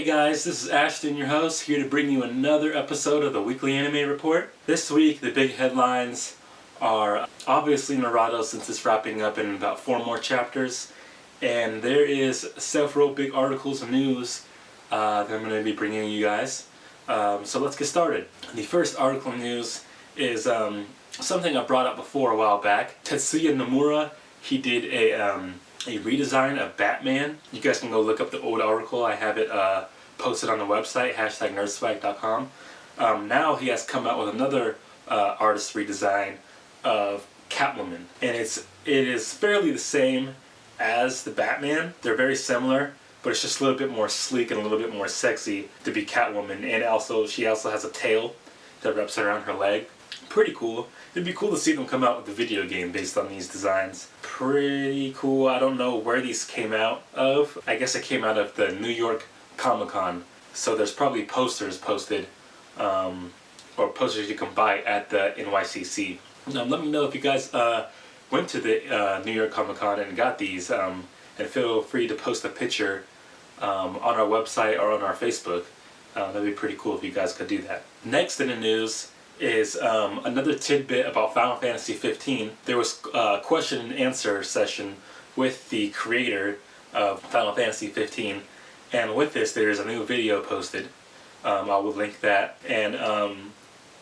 guys, this is Ashton, your host, here to bring you another episode of the Weekly Anime Report. This week, the big headlines are obviously Naruto, since it's wrapping up in about 4 more chapters. And there is several big articles of news that I'm going to be bringing you guys. So let's get started. The first article of news is something I brought up before a while back. Tetsuya Nomura, he did a redesign of Batman. You guys can go look up the old article. I have it posted on the website, #nerdswag.com. Now he has come out with another artist redesign of Catwoman. And it is fairly the same as the Batman. They're very similar, but it's just a little bit more sleek and a little bit more sexy to be Catwoman. And she also has a tail that wraps around her leg. Pretty cool. It'd be cool to see them come out with a video game based on these designs. Pretty cool. I don't know where these came out of. I guess it came out of the New York Comic-Con. So there's probably posters posted, or posters you can buy at the NYCC. Now let me know if you guys went to the New York Comic-Con and got these, and feel free to post a picture on our website or on our Facebook. That'd be pretty cool if you guys could do that. Next in the news is another tidbit about Final Fantasy 15. There was a question and answer session with the creator of Final Fantasy 15, and with this there's a new video posted. I will link that. And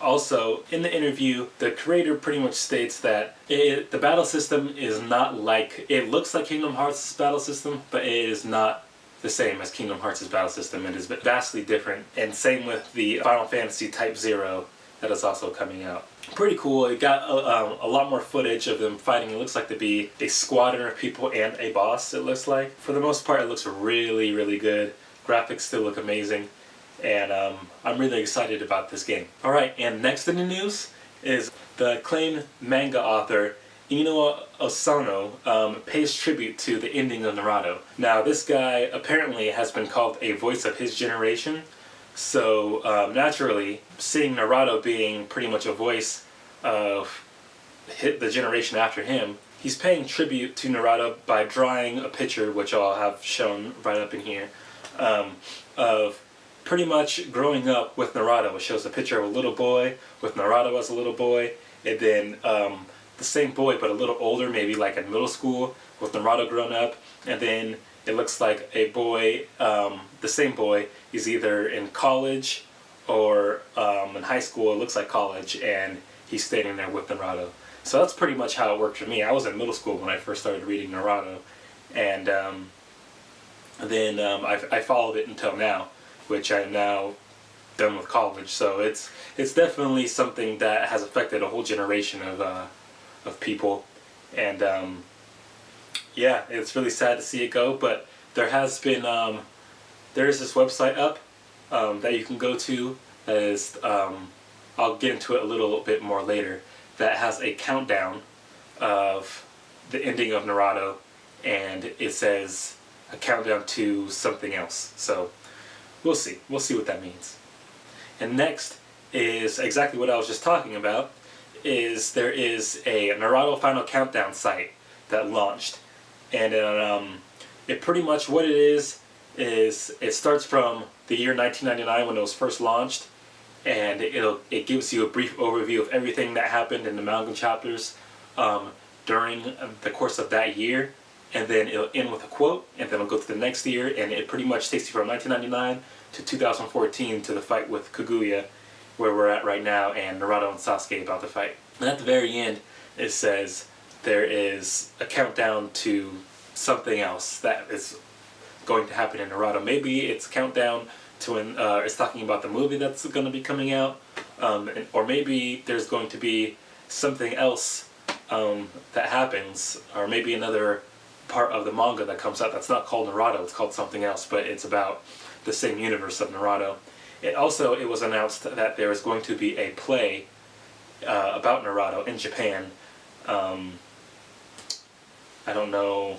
also in the interview, the creator pretty much states that the battle system is not like, it looks like Kingdom Hearts' battle system, but it is not the same as Kingdom Hearts' battle system. It is vastly different, and same with the Final Fantasy Type 0 that is also coming out. Pretty cool. It got a lot more footage of them fighting. It looks like to be a squadron of people and a boss, it looks like. For the most part, it looks really, really good. Graphics still look amazing, and I'm really excited about this game. Alright, and next in the news is the acclaimed manga author Inoue Asano pays tribute to the ending of Naruto. Now, this guy apparently has been called a voice of his generation. So naturally, seeing Naruto being pretty much a voice of the generation after him, he's paying tribute to Naruto by drawing a picture, which I'll have shown right up in here, of pretty much growing up with Naruto. It shows a picture of a little boy with Naruto as a little boy, and then the same boy but a little older, maybe like in middle school, with Naruto grown up, and then it looks like a boy, the same boy, is either in college or in high school. It looks like college, and he's standing there with Naruto. So that's pretty much how it worked for me. I was in middle school when I first started reading Naruto, and then I followed it until now, which I'm now done with college. So it's definitely something that has affected a whole generation of people, and yeah, it's really sad to see it go, but there has been, there is this website up that you can go to that is, I'll get into it a little bit more later, that has a countdown of the ending of Naruto, and it says a countdown to something else. So we'll see what that means. And next is exactly what I was just talking about, is there is a Naruto Final Countdown site that launched. And it pretty much, what it is it starts from the year 1999 when it was first launched, and it gives you a brief overview of everything that happened in the manga chapters during the course of that year, and then it'll end with a quote, and then it'll go to the next year, and it pretty much takes you from 1999 to 2014 to the fight with Kaguya, where we're at right now, and Naruto and Sasuke about to fight. And at the very end, it says there is a countdown to something else that is going to happen in Naruto. Maybe it's a countdown to when it's talking about the movie that's going to be coming out, or maybe there's going to be something else that happens, or maybe another part of the manga that comes out that's not called Naruto, it's called something else, but it's about the same universe of Naruto. It was announced that there is going to be a play about Naruto in Japan. I don't know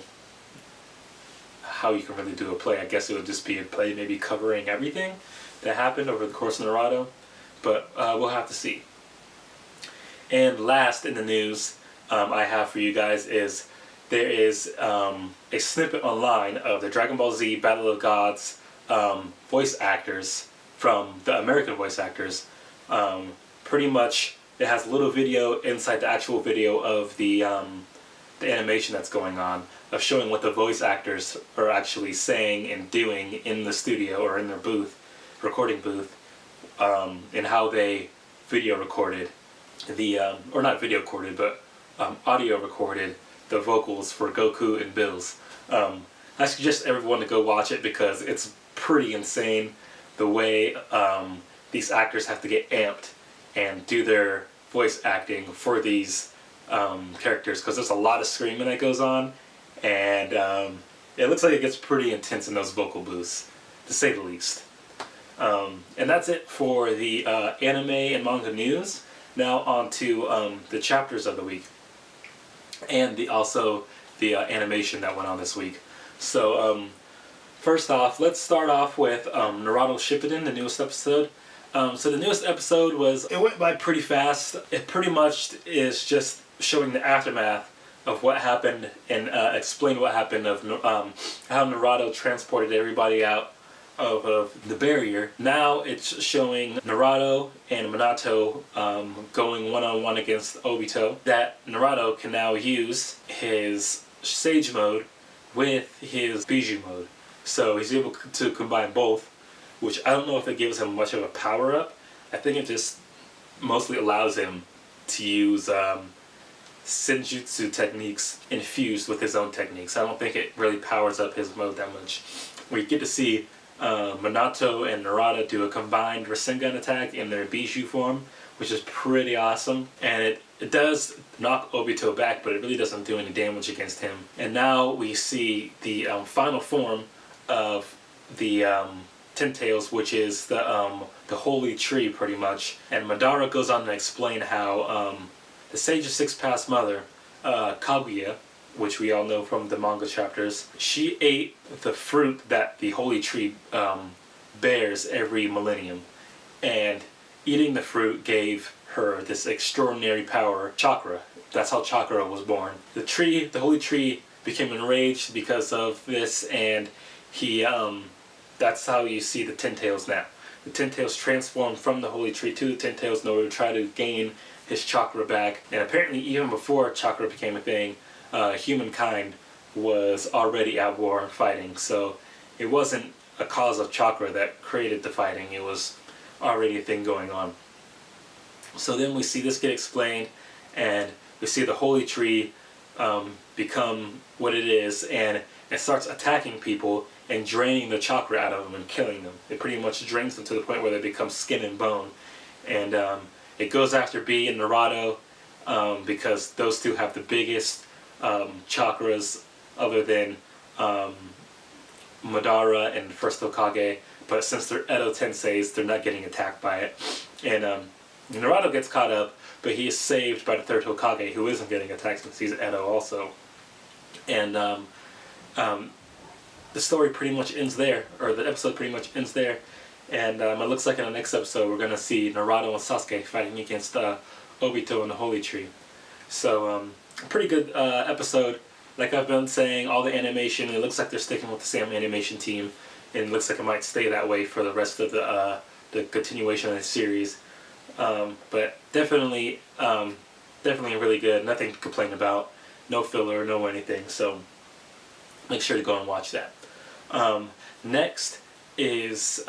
how you can really do a play. I guess it would just be a play maybe covering everything that happened over the course of Naruto, but we'll have to see. And last in the news I have for you guys is there is a snippet online of the Dragon Ball Z Battle of Gods voice actors from the American voice actors. Pretty much, it has a little video inside the actual video of the animation that's going on, of showing what the voice actors are actually saying and doing in the studio or in their booth, recording booth, and how they video recorded the, or not video recorded, but audio recorded the vocals for Goku and Bills. I suggest everyone to go watch it because it's pretty insane the way these actors have to get amped and do their voice acting for these characters, because there's a lot of screaming that goes on, and it looks like it gets pretty intense in those vocal booths, to say the least. And that's it for the anime and manga news. Now on to the chapters of the week, and also the animation that went on this week. So first off, let's start off with Naruto Shippuden, the newest episode. So the newest episode it went by pretty fast. It pretty much is just showing the aftermath of what happened and explain what happened of how Naruto transported everybody out of the barrier. Now it's showing Naruto and Minato going one-on-one against Obito. That Naruto can now use his Sage mode with his Bijou mode. So he's able to combine both, which I don't know if it gives him much of a power-up. I think it just mostly allows him to use Senjutsu techniques infused with his own techniques. I don't think it really powers up his mode that much. We get to see Minato and Naruto do a combined Rasengan attack in their Bijou form, which is pretty awesome. And it does knock Obito back, but it really doesn't do any damage against him. And now we see the final form of the Ten Tails, which is the holy tree, pretty much. And Madara goes on to explain how the Sage of Six Paths mother, Kaguya, which we all know from the manga chapters, she ate the fruit that the holy tree bears every millennium, and eating the fruit gave her this extraordinary power, chakra. That's how chakra was born. The holy tree, became enraged because of this, and he that's how you see the Ten Tails now. The Ten Tails transformed from the holy tree to the Ten Tails in order to try to gain his chakra back. And apparently even before chakra became a thing, humankind was already at war and fighting, so it wasn't a cause of chakra that created the fighting, it was already a thing going on. So then we see this get explained, and we see the holy tree become what it is, and it starts attacking people and draining the chakra out of them and killing them. It pretty much drains them to the point where they become skin and bone. And it goes after Bee and Naruto because those two have the biggest chakras other than Madara and First Hokage, but since they're Edo Tenseis, they're not getting attacked by it. And Naruto gets caught up, but he is saved by the third Hokage, who isn't getting attacked since he's Edo also. And the story pretty much ends there, or the episode pretty much ends there. And it looks like in the next episode we're going to see Naruto and Sasuke fighting against Obito and the Holy Tree. So, pretty good episode. Like I've been saying, all the animation, it looks like they're sticking with the same animation team, and it looks like it might stay that way for the rest of the continuation of the series. But definitely really good. Nothing to complain about. No filler, no anything. So make sure to go and watch that. Next is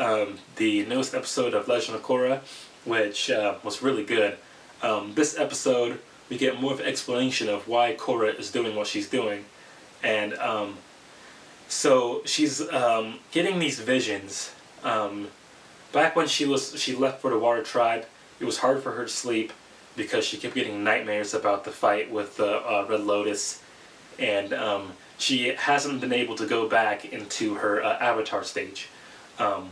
the newest episode of Legend of Korra, which was really good. This episode, we get more of an explanation of why Korra is doing what she's doing. And so she's getting these visions. Back when she left for the Water Tribe, it was hard for her to sleep because she kept getting nightmares about the fight with the Red Lotus. And she hasn't been able to go back into her avatar stage. And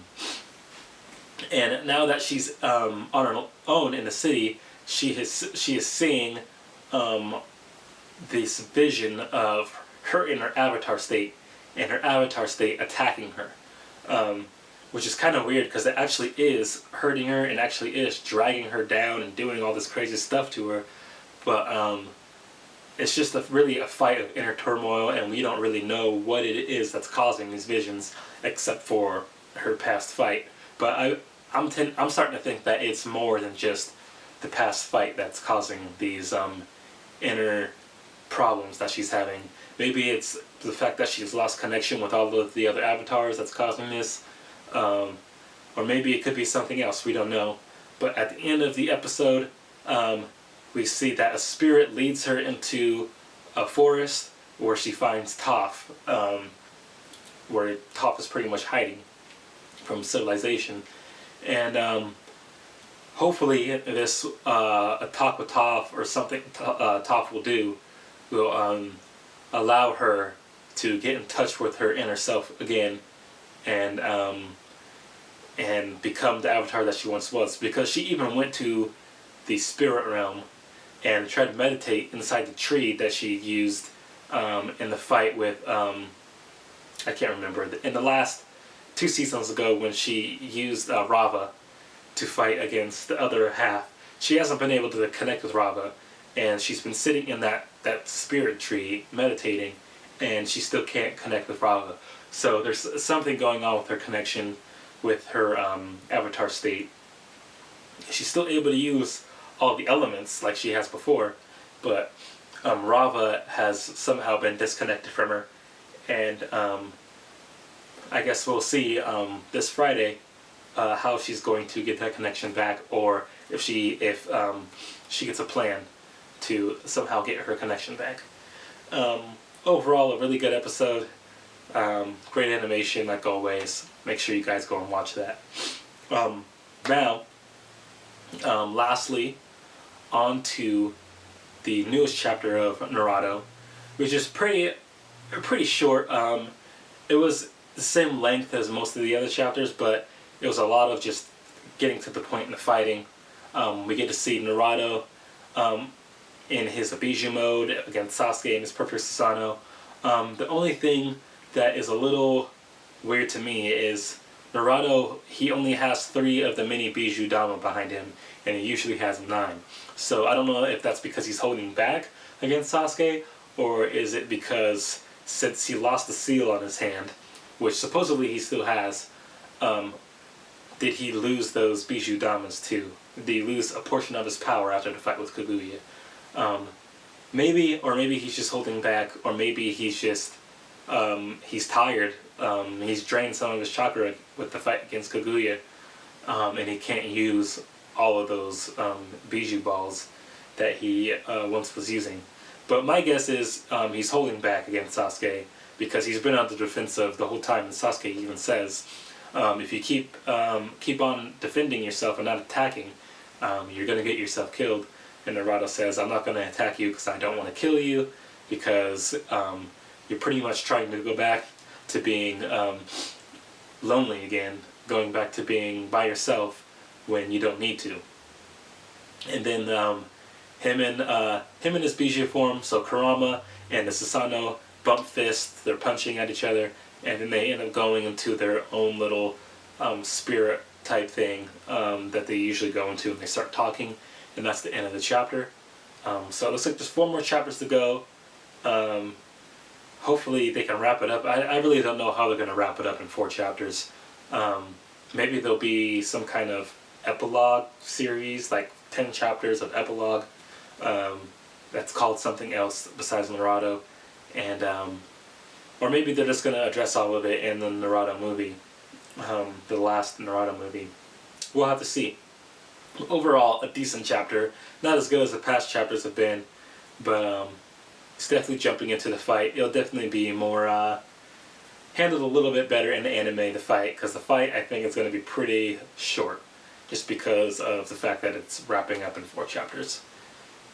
now that she's on her own in the city, she is seeing this vision of her in her avatar state, and her avatar state attacking her, which is kind of weird because it actually is hurting her and actually is dragging her down and doing all this crazy stuff to her, but it's just really a fight of inner turmoil, and we don't really know what it is that's causing these visions, except for her past fight. But I'm starting to think that it's more than just the past fight that's causing these inner problems that she's having. Maybe it's the fact that she's lost connection with all of the other avatars that's causing this. Or maybe it could be something else, we don't know. But at the end of the episode, we see that a spirit leads her into a forest where she finds Toph, where Toph is pretty much hiding from civilization. And hopefully this a talk with Toph or something Toph will do will allow her to get in touch with her inner self again, and become the avatar that she once was. Because she even went to the spirit realm and tried to meditate inside the tree that she used in the fight with, I can't remember, in the last 2 seasons ago when she used Rava to fight against the other half. She hasn't been able to connect with Rava, and she's been sitting in that spirit tree meditating, and she still can't connect with Rava. So there's something going on with her connection with her avatar state. She's still able to use all the elements like she has before, but Rava has somehow been disconnected from her, and I guess we'll see this Friday how she's going to get that connection back, or if she gets a plan to somehow get her connection back. Overall, a really good episode. Great animation like always. Make sure you guys go and watch that. Now, lastly, on to the newest chapter of Naruto, which is pretty short. It was the same length as most of the other chapters, but it was a lot of just getting to the point in the fighting. We get to see Naruto in his Abiju mode against Sasuke and his perfect Susanoo. The only thing that is a little weird to me is Naruto, he only has 3 of the mini Biju Dama behind him, and he usually has 9. So I don't know if that's because he's holding back against Sasuke, or is it because since he lost the seal on his hand, which supposedly he still has, did he lose those Biju Damas too? Did he lose a portion of his power after the fight with Kaguya? Maybe he's just holding back, or maybe he's just he's tired. He's drained some of his chakra with the fight against Kaguya, and he can't use all of those Biju balls that he once was using. But my guess is he's holding back against Sasuke because he's been on the defensive the whole time, and Sasuke even says, if you keep on defending yourself and not attacking, you're going to get yourself killed. And Naruto says, I'm not going to attack you because I don't want to kill you, because you're pretty much trying to go back to being lonely again, going back to being by yourself when you don't need to. And then him and his Biju form, so Kurama and the Susanoo bump fists, they're punching at each other, and then they end up going into their own little spirit type thing that they usually go into, and they start talking, and that's the end of the chapter. So it looks like there's 4 more chapters to go. Hopefully they can wrap it up. I really don't know how they're going to wrap it up in 4 chapters. Maybe there'll be some kind of epilogue series, like 10 chapters of epilogue that's called something else besides Naruto. And or maybe they're just going to address all of it in the Naruto movie, the last Naruto movie. We'll have to see. Overall, a decent chapter. Not as good as the past chapters have been, but it's definitely jumping into the fight. It'll definitely be more handled a little bit better in the anime, the fight, because the fight, I think, is going to be pretty short, just because of the fact that it's wrapping up in 4 chapters.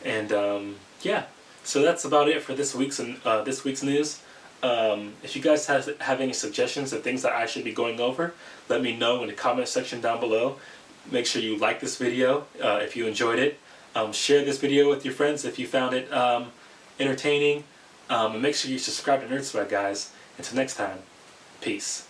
And yeah, so that's about it for this week's news. If you guys have any suggestions of things that I should be going over, let me know in the comment section down below. Make sure you like this video if you enjoyed it. Share this video with your friends if you found it entertaining. And make sure you subscribe to Nerd Swag, guys. Until next time, peace.